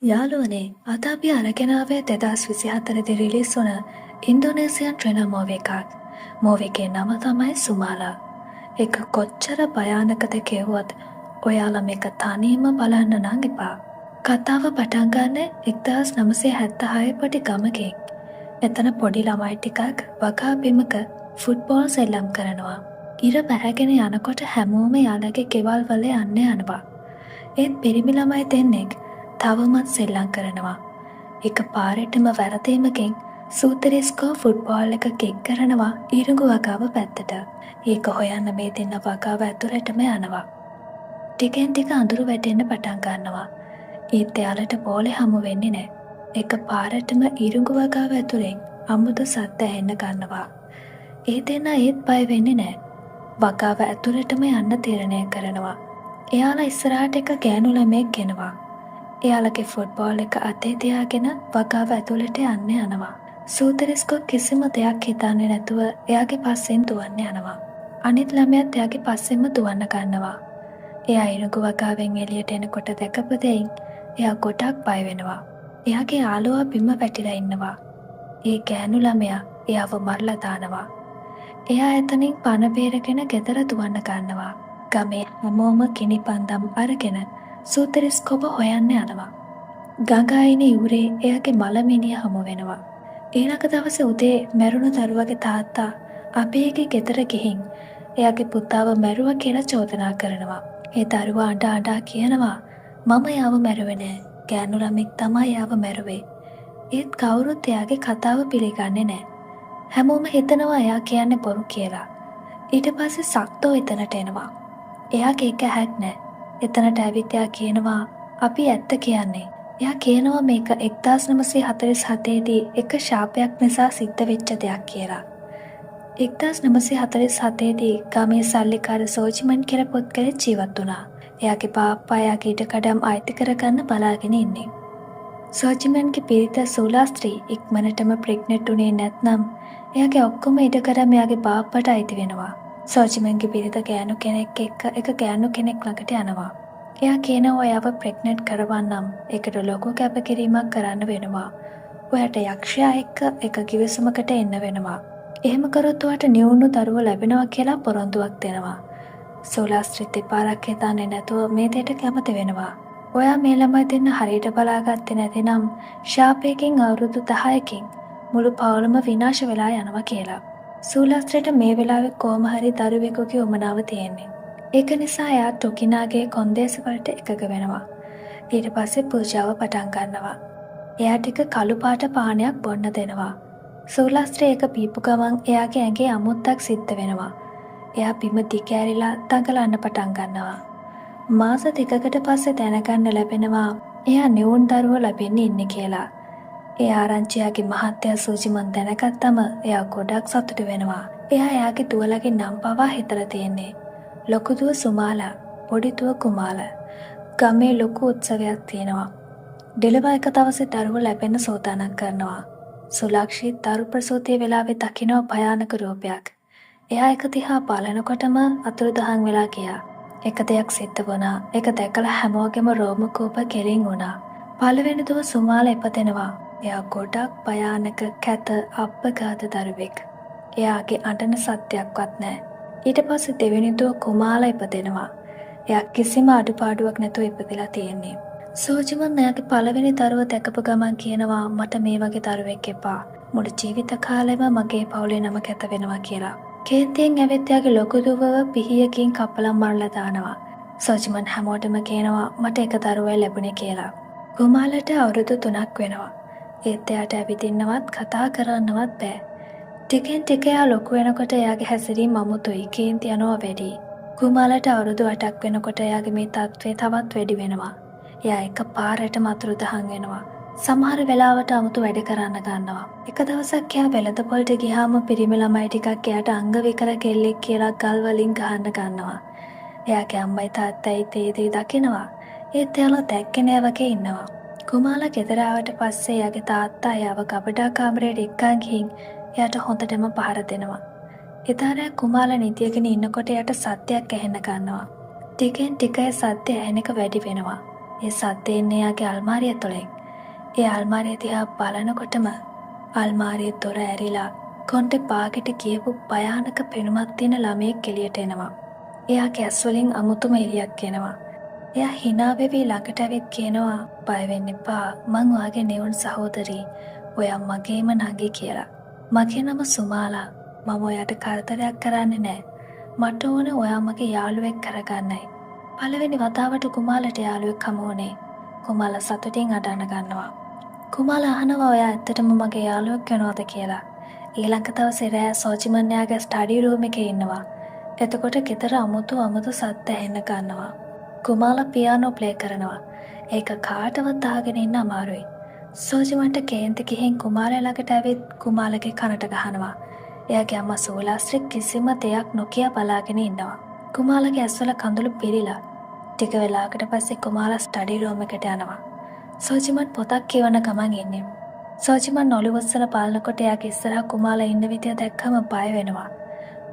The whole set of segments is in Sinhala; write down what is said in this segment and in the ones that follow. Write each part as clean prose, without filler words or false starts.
යාළුවනේ අද අපි අරගෙන ආවේ 2024 දී රිලීස් වුණ ඉන්ඩෝනේසියන් ට්‍රෙලර් මූවි එකක්. මූවි එකේ නම තමයි සුමාලා. ඒක කොච්චර භයානකද කියුවත් ඔයාලා මේක තනියම බලන්න නම් එපා. කතාව පටන් ගන්න 1976 පොඩි ගමකින්. එතන පොඩි ළමයි ටිකක් වගා බිමක ෆුට්බෝල් සෙල්ලම් කරනවා. ඉර බැහැගෙන යනකොට හැමෝම යාළගේ ගෙවල් වල යන්න යනවා. ඒත් පිරිමි ළමයි දෙන්නෙක් තවමත් සෙල්ලම් කරනවා. එක පාරටම වැරදීමකින් සූතරිස්කෝ ෆුට්බෝල් එක කික් කරනවා ඉරුඟු වගාව පැත්තට. ඒක හොයන්න මේ දෙන්න වගාව ඇතුළටම යනවා. ටිකෙන් ටික අඳුරු වැටෙන්න පටන් ගන්නවා. ඒත් එයාලට බෝලේ හමු වෙන්නේ නැහැ. එක පාරටම ඉරුඟු වගාව ඇතුලෙන් අමුතු සද්ද ඇහෙන්න ගන්නවා. ඒ දෙන්න ඒත් බය වෙන්නේ නැහැ. වගාව ඇතුළටම යන්න තීරණය කරනවා. එයාලා ඉස්සරහට එක ගෑනු ළමයෙක් ගෙනවා. එයාලගේ ෆුට්බෝල් එක අතේ තියාගෙන වගාව ඇතුළට යන්න යනවා. සූතරිස්කෝ කිසිම දෙයක් හිතන්නේ නැතුව එයාගේ පස්සෙන් දුවන්න යනවා. අනිත් ළමයාත් එයාගේ පස්සෙන්ම දුවන්න ගන්නවා. එයා ඉරුඟු වගාවෙන් එළියට එනකොට දැකපු දෙයින් එයා ගොඩක් බය වෙනවා. එයාගේ යාළුවා බිම වැටිලා ඉන්නවා. ඒ ගෑනු ළමයා එයාව මරලා දානවා. එයා එතනින් පණ බේරගෙන ගෙදර දුවන්න ගන්නවා. ගමේ හැමෝම කිනි පන්දම් අරගෙන සූතරිස්කෝව හොයන්න යනවා. ගඟ අයිනේ ඉවුරේ එයාගේ මලමිනිය හමු වෙනවා. ඊළඟ දවසේ උදේ මැරුණු දරුවගේ තාත්තා අබේගේ ගෙදර ගිහින් එයාගේ පුතාව මැරුවා කියලා චෝදනා කරනවා. ඒ දරුවා අඬ අඬ කියනවා මම යාව මැරුවේ නෑ. ගෑනු ළමෙක් තමයි යාව මැරුවේ. ඒත් කවුරුත් එයාගේ කතාව පිළිගන්නේ නෑ. හැමෝම හිතනවා එයා කියන්නේ බොරු කියලා. ඊට පස්සේ සක්තෝ එතනට එනවා. එයාගේ එක හැක් නෑ. එතනට ඇවිත් එයා කියනවා අපි ඇත්ත කියන්නේ. එයා කියනවා මේක 1947 දී එක ශාපයක් නිසා සිද්ධ වෙච්ච දෙයක් කියලා. 1947 දී ගමේ සල්ලිකාර සෝජිමන් කියලා පුද්ගලෙක් ජීවත් වුණා. එයාගේ බාප්පා එයාගේ ඉඩකඩම් අයිති කරගන්න බලාගෙන ඉන්නේ. සෝජිමන්ගේ පිරිත සූලාස්ත්‍රී ඉක්මනටම ප්‍රෙග්නන්ට් උනේ නැත්නම් එයාගේ ඔක්කොම ඉඩකඩම් එයාගේ බාප්පට අයිති වෙනවා. සෝජිමන්ගේ පිරිත ගෑනු කෙනෙක් එක්ක එක ගෑනු කෙනෙක් ළඟට යනවා. එයා කියනවා එයාව ප්‍රෙග්නන්ට් කරවන්නම් ඒකට ලොකු කැපකිරීමක් කරන්න වෙනවා. ඔයාට යක්ෂයා එක්ක එක කිවිසුමකට එන්න වෙනවා. එහෙම කරොත් ඔයාට නිවුණු දරුවෝ ලැබෙනවා කියලා පොරොන්දුවක් දෙනවා. සෝලාස්ත්‍රිත් දෙපාරක් හිතන්නේ නැතුව මේ දෙයට කැමති වෙනවා. ඔයා මේ ළමයි දෙන්න හරියට බලාගත්තේ නැතිනම් ශාපයකින් අවුරුදු 10කින් මුළු පවුලම විනාශ වෙලා යනවා කියලා. සූලාස්ත්‍රයට මේ වෙලාවේ කොහොම හරි දරුවෙකුගේ උමනාව තියෙන්නේ. ඒක නිසා එයා ටොකිනාගේ කොන්දේස වලට එකග වෙනවා. ඊට පස්සේ පූජාව පටන් ගන්නවා. එයා ටික කළු පාට පානයක් බොන්න දෙනවා. සූලාස්ත්‍රය ඒක පීපු ගමන් එයාගේ ඇඟේ අමුත්තක් සිද්ධ වෙනවා. එයා බිම දිගෑරිලා දඟලන්න පටන් ගන්නවා. මාස දෙකකට පස්සේ දැනගන්න ලැබෙනවා එයා නිවුන් දරුවෝ ලැබෙන්න ඉන්නේ කියලා. ඒ ආරංචියාගේ මහත්තයා සූජිමන් දැනගත්තම එයා ගොඩක් සතුටු වෙනවා. එයා එයාගේ දුවලගේ නම් පවා හිතලා තියෙන්නේ. ලොකු දුව සුමාලා, පොඩි දුව කුමාලා. ගමේ ලොකු උත්සවයක් තියෙනවා. ඩෙලවා එක දවසේ දරුවෝ ලැබෙන්න සෝදානම් කරනවා. සුලක්ෂි දරු ප්‍රසූතිය වෙලාවේ දකින්න භයානක රූපයක්. එයා එක දිහා බලනකොටම අතුරුදහන් වෙලා ගියා. එක දෙයක් සිද්ධ වුණා. ඒක දැකලා හැමෝගෙම රෝම කූප කෙලින් වුණා. පළවෙනි දුව සුමාලා ඉපදෙනවා. එයා ගොඩක් භයානක කැත අප්පඝාත දරුවෙක්. එයාගේ අඬන සත්‍යයක්වත් නැහැ. ඊට පස්සේ දෙවෙනි දුව කුමාලා ඉපදෙනවා. එයා කිසිම අඩුපාඩුවක් නැතුව ඉපදලා තියෙන්නේ. සෝජිමන් එයාගේ පළවෙනි දරුව දැකපු ගමන් කියනවා මට මේ වගේ දරුවෙක් එපා. මුළු ජීවිත කාලෙම මගේ පවුලේ නම කැත වෙනවා කියලා. කේන්තියෙන් ඇවිත් එයාගේ ලොකු දුවව පිහියකින් කපලා මරලා දානවා. සෝජිමන් හැමෝටම කියනවා මට එක දරුවයි ලැබුණේ කියලා. කුමාලට අවුරුදු 3ක් වෙනවා. ඒත් එයාට ඇවිදින්නවත් කතා කරන්නවත් බෑ. ටිකෙන් ටික එයා ලොකු වෙනකොට එයාගේ හැසිරීම අමුතුයි. කේන්ති යනවා වැඩි. කුමාලට අවුරුදු 8ක් වෙනකොට එයාගේ මේ තත්ත්වය තවත් වැඩි වෙනවා. එයා එක පාරටම අතුරුදහන් වෙනවා. සමහර වෙලාවට අමුතු වැඩ කරන්න ගන්නවා. එක දවසක් එයා වෙළඳ පොළට ගියාම පිරිමි ළමයි ටිකක් එයාට අංග විකල කෙල්ලෙක් කියලා ගල් වලින් ගහන්න ගන්නවා. එයාගේ අම්මයි තාත්තයි තේදී දකිනවා. ඒත් එයාලා දැක්කේ නෑ වගේ ඉන්නවා. කුමාලා ගෙදර ආවට පස්සේ එයාගේ තාත්තා එයාව කබඩා කාමරයට එක්කන් ගිහින් එයාට හොඳටම පහර දෙනවා. එදාට කුමාලා නිදියගෙන ඉන්නකොට එයාට සද්දයක් ඇහෙන්න ගන්නවා. ටිකෙන් ටික ඒ සද්ද ඇහෙන එක වැඩි වෙනවා. ඒ සද්දේ එන්නේ එයාගේ අල්මාරිය තුළින්. ඒ අල්මාරිය දිහා බලනකොටම අල්මාරියේ දොර ඇරිලා කොණ්ඩේ පාගෙට කියපු භයානක පෙනුමක් තියෙන ළමයෙක් එළියට එනවා. එයාගේ ඇස් වලින් අමුතුම එළියක් එනවා. එයා hina වෙවි ළඟට ඇවිත් කියනවා බය වෙන්න එපා මං ඔයාගේ නියුන් සහෝදරී. ඔයා මගේම නංගි කියලා. මගේ නම සුමාලා. මම ඔයාට කරදරයක් කරන්නේ නැහැ. මට ඕන ඔයා මගේ යාළුවෙක් කරගන්නයි. පළවෙනි වතාවට කුමාලට යාළුවෙක් හමු වුණේ. කුමාලා සතුටින් අඬන ගන්නවා. කුමාලා අහනවා ඔයා ඇත්තටම මගේ යාළුවෙක් වෙනවද කියලා. ඊළඟ දවසේ රෑ සෝජිමන් යාගේ ස්ටඩි රූම් එකේ ඉන්නවා. එතකොට ගෙදර අමුතු සද්ද ඇහෙන්න ගන්නවා. කුමාලා පියානෝ ප්ලේ කරනවා. ඒක කාටවත් අහගෙන ඉන්න අමාරුයි. සෝජිමන්ට කේන්ති ගිහින් කුමාලා ළඟට ඇවිත් කුමාලගේ කනට ගහනවා. එයාගේ අම්මා සෝලාස්ත්‍රි කිසිම දෙයක් නොකිය බලාගෙන ඉන්නවා. කුමාලගේ ඇස්වල කඳුළු පිරීලා. ටික වෙලාවකට පස්සේ කුමාලා ස්ටඩි රූම් එකට යනවා. සෝජිමන් පොතක් කියවන ගමන් ඉන්නේ. සෝජිමන් ඔළුව උස්සලා බලනකොට එයාගේ ඉස්සරහා කුමාලා ඉන්න විදිය දැක්කම බය වෙනවා.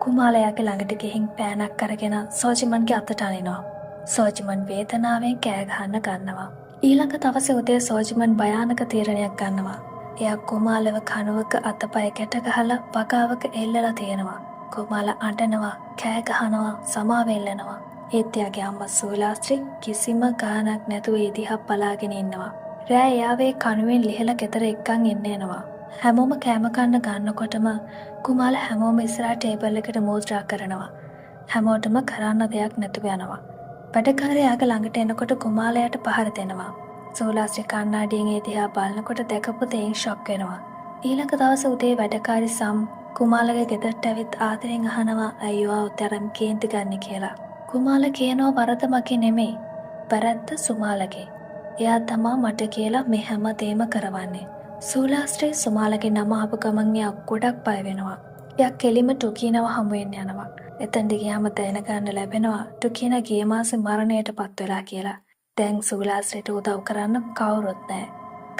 කුමාලා එයාගේ ළඟට ගිහින් පෑනක් අරගෙන සෝජිමන්ගේ අතට අනිනවා. සෝජිමන් වේදනාවෙන් කෑ ගහන්න ගන්නවා. ඊළඟ දවසේ උදේ සෝජිමන් භයානක තීරණයක් ගන්නවා. එයා කුමාලව කනුවක අතපය ගැට ගහලා වගාවක එල්ලලා තියෙනවා. කුමාලා අඬනවා, කෑ ගහනවා, සමාව එල්ලනවා. ඒත් එයාගේ අම්මා සෝලාස්ත්‍රි කිසිම ගානක් නැතුව ඒ දිහා බලාගෙන ඉන්නවා. රෑ එයාවේ කනුවෙන් ලිහලා ගෙදර එක්කන් එන්න එනවා. හැමෝම කෑම කන්න ගන්නකොටම කුමාලා හැමෝම ඉස්සරහා ටේබල් එකට මූත්‍රා කරනවා. හැමෝටම කරන්න දෙයක් නැතුව යනවා. වැඩකාරයාගේ ළඟට එනකොට කුමාලයාට පහර දෙනවා. සෝලාස්ත්‍රි කණ්ණාඩියෙන් ඒ දිහා බලනකොට දැකපු දෙයින් ෂොක් වෙනවා. ඊළඟ දවසේ උදේ වැඩකාරි සම් කුමාලගේ ගෙදරට ඇවිත් ආදරෙන් අහනවා අයියෝ උතරම් කේන්ති ගන්න කියලා. කුමාලා කියනවා වරද මගේ නෙමෙයි. වැරද්ද සුමාලගේ. එයා තමා මට කියලා මේ හැම දෙයක්ම කරවන්නේ. සෝලාස්ත්‍රි සුමාලගේ නම ආපු ගමන් එයා ගොඩක් බය වෙනවා. එයා කෙලිම ටුකීනව හමුවෙන්න යනවා. එතනට ගියාම දැනගන්න ලැබෙනවා ටුකීන ගිය මාසේ මරණයට පත් වෙලා කියලා. දැන් සෝලාස්ත්‍රිට උදව් කරන්න කවුරුත් නැහැ.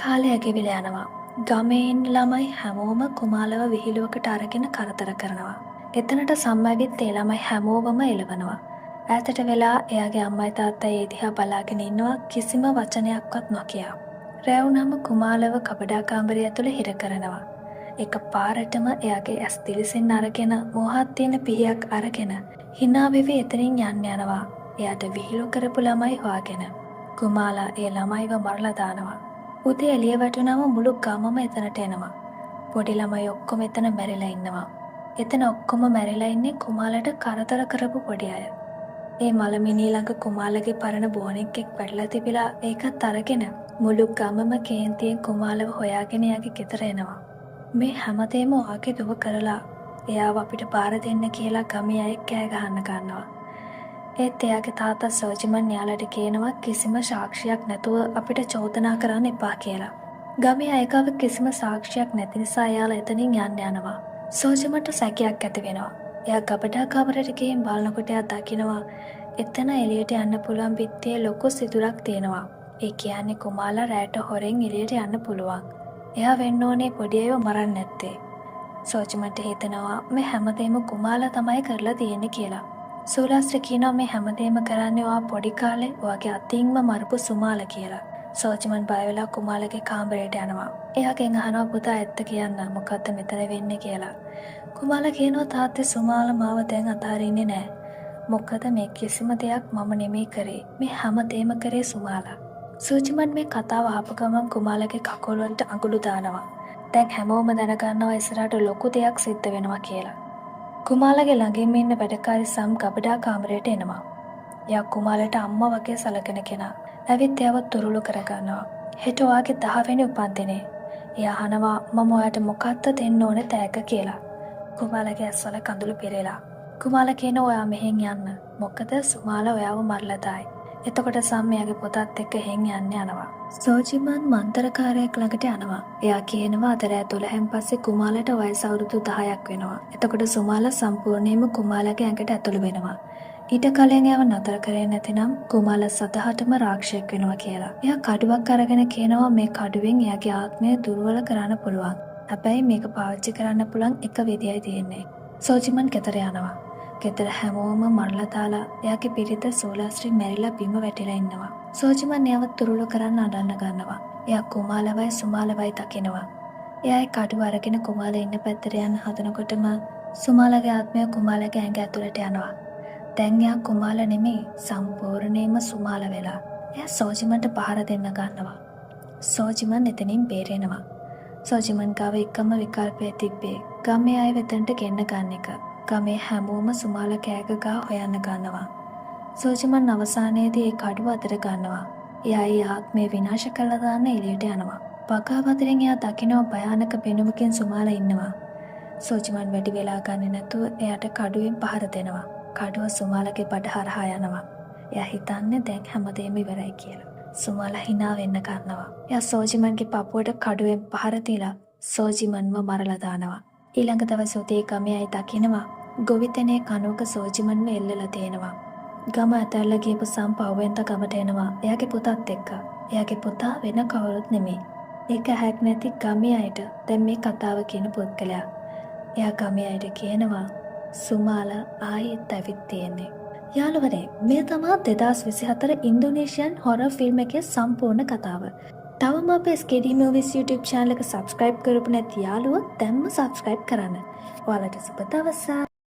කාලය ගෙවිලා යනවා. ගමේ ඉන්න ළමයි හැමෝම කුමාලව විහිළුවකට අරගෙන කරදර කරනවා. එතනට සම්මැවිත් ඒ ළමයි හැමෝවම එළවනවා. ඈතට වෙලා එයාගේ අම්මයි තාත්තයි ඒ දිහා බලාගෙන ඉන්නවා කිසිම වචනයක්වත් නොකිය. රැව් නම කුමාලව කබඩා කාමරය ඇතුළේ හිර කරනවා. එක පාරටම එයාගේ ඇස් දිලිසෙන් අරගෙන මොහොත් තියෙන පිහියක් අරගෙන hina වෙවි එතනින් යන්න යනවා. එයාට විහිළු කරපු ළමයි හොයාගෙන. කුමාලා ඒ ළමයිව මරලා දානවා. උදේ එළිය වැටුනම මුළු ගමම එතනට එනවා. පොඩි ළමයි ඔක්කොම එතන මැරිලා ඉන්නවා. එතන ඔක්කොම මැරිලා ඉන්නේ කුමාලට කරදර කරපු පොඩි අය. ඒ මලමිණී ළඟ කුමාලගේ පරණ බෝනෙක් එක් පැටලා තිබිලා ඒකත් අරගෙන මුළු ගමම කේන්තියෙන් කුමාලව හොයාගෙන එයාගේ ගෙදර එනවා. මේ හැමදේම ඔයාගේ දුව කරලා එයාව අපිට බාර දෙන්න කියලා ගමේ අය කෑ ගහන්න ගන්නවා. ඒත් එයාගේ තාත්තා සෝජිමන් යාළට කියනවා කිසිම සාක්ෂියක් නැතුව අපිට චෝදනා කරන්න එපා කියලා. ගමේ අයකව කිසිම සාක්ෂියක් නැති නිසා එයාලා එතනින් යන්න යනවා. සෝජිමන්ට සැකයක් ඇති වෙනවා. එයා ගබඩා කාමරයට ගිහින් බලනකොට එයා දකිනවා එතන එළියට යන්න පුළුවන් බිත්තියේ ලොකු සිදුරක් තියෙනවා. ඒ කියන්නේ කුමාලා රැට හොරෙන් එළියට යන්න පුළුවන්. එයා වෙන්න ඕනේ පොඩි අයව මරන්න නැත්තේ. සෝජිමන්ට හිතෙනවා මේ හැමදේම කුමාලා තමයි කරලා තියෙන්නේ කියලා. සෝලාස්ත්‍රි කියනවා මේ හැමදේම කරන්නේ ඔයා පොඩි කාලේ ඔයාගේ අතින්ම මරපු සුමාලා කියලා. සෝජිමන් බය වෙලා කුමාලගේ කාමරයට යනවා. එයාගෙන් අහනවා පුතා ඇත්ත කියන්න මොකද්ද මෙතන වෙන්නේ කියලා. කුමාලා කියනවා තාත්තේ සුමාලා මාව දැන් අතාරින්නේ නැහැ. මොකද මේ කිසිම දෙයක් මම නෙමෙයි කරේ. මේ හැමදේම කරේ සුමාලා. සෝජිමන් මේ කතාව අහපු ගමන් කුමාලගේ කකුල් වලට අඟුළු දානවා. දැන් හැමෝම දැනගන්නවා ඉස්සරහට ලොකු දෙයක් සිද්ධ වෙනවා කියලා. කුමාලගේ ළඟින්ම ඉන්න වැඩකාරි සම් කබඩා කාමරයට එනවා. එයා කුමාලට අම්මා වගේ සලකන කෙනා. ඇවිත් එයාව තුරුළු කරගන්නවා. හෙට ඔයාගේ 10 වෙනි උපන්දිනේ. එයා අහනවා මම ඔයාට මොකක්ද දෙන්න ඕනේ තෑග්ග කියලා. කුමාලගේ ඇස්වල කඳුළු පිරෙලා. කුමාලා කියනවා ඔයා මෙහෙන් යන්න. මොකද සුමාලා ඔයාව මරලා දායි. එතකොට සම් එයාගේ පොතත් එක්ක එහෙන් යන්න යනවා. සෝජිමන් මන්තරකාරයෙක් ළඟට යනවා. එයා කියනවා අද රෑ 12න් පස්සේ කුමාලට වයස අවුරුදු 10ක් වෙනවා. එතකොට සුමාලා සම්පූර්ණයෙන්ම කුමාලගේ ඇඟට ඇතුළු වෙනවා. ඊට කලින් එයාව නතර කරේ නැතිනම් කුමාලා සතහටම රාක්ෂයෙක් වෙනවා කියලා. එයා කඩුවක් අරගෙන කියනවා මේ කඩුවෙන් එයාගේ ආත්මය දුර්වල කරන්න පුළුවන්. හැබැයි මේක පාවිච්චි කරන්න පුළුවන් එක විදියයි තියෙන්නේ. සෝජිමන් ගෙදර යනවා. ගෙදර හැමෝම මරලා දාලා එයාගේ පිරිත සෝලාස්ත්‍රි මැරිලා බිම වැටිලා ඉන්නවා. සෝජිමන් එයාව තුරුළු කරන්න අඬන්න ගන්නවා. එයා කුමාලවයි සුමාලවයි දකිනවා. එයා ඒ කඩුව අරගෙන කුමාල ඉන්න පැත්තට යන්න හදනකොටම සුමාලගේ ආත්මය කුමාලගේ ඇඟ ඇතුළට යනවා. දැන් එයා කුමාල නෙමෙයි සම්පූර්ණයෙන්ම සුමාල වෙලා. එයා සෝජිමන්ට පහර දෙන්න ගන්නවා. සෝජිමන් එතනින් බේරෙනවා. සෝජිමන් ගාව එකම විකල්පය තිබ්බේ ගමේ අය වෙතන්ට ගෙන්න ගන්න එක. ගමේ හැමෝම සුමාල කෑග ගා හොයන්න ගන්නවා. සෝජිමන් අවසානයේදී ඒ කඩුව අතට ගන්නවා. එයා ඒ ආත්මය විනාශ කළා දාන්න එළියට යනවා. පකාවතරින් එයා දකිනවා භයානක පෙනුමකින් සුමාල ඉන්නවා. සෝජිමන් වැඩි වෙලා ගන්නේ නැතුව එයාට කඩුවෙන් පහර දෙනවා. කඩුව සුමාලගේ බඩ හරහා යනවා. එයා හිතන්නේ දැන් හැමදේම ඉවරයි කියලා. සුමාල hina වෙන්න ගන්නවා. එයා සෝජිමන්ගේ පපුවට කඩුවෙන් පහර දීලා සෝජිමන්ව මරලා දානවා. ඊළඟ දවසේ උදේ ගමේ අය දකිනවා ගොවිතැනේ කණුවක සෝජිමන්ව එල්ලලා තේනවා. ගම ඇතැල්ල ගියපු සම්පව්වෙන්ද ගමට එනවා එයාගේ පුතත් එක්ක. එයාගේ පුතා වෙන කවුරුත් නෙමෙයි. ඒක හැක් නැති ගමේ අයට දැන් මේ කතාව කියන පුද්ගලයා. එයා ගමේ අයට කියනවා සුමාල ආයෙත් ඇවිත් තියෙන්නේ. යාළුවනේ මේ තමයි 2024 ඉන්දුනීසියන් හොරර් ෆිල්ම් එකේ සම්පූර්ණ කතාව. තවම අපේ ස්කේඩි මූවිස් YouTube channel එක subscribe කරපු නැති යාළුවෝ දැන්ම subscribe කරන්න. ඔයාලට සුබ දවසක්.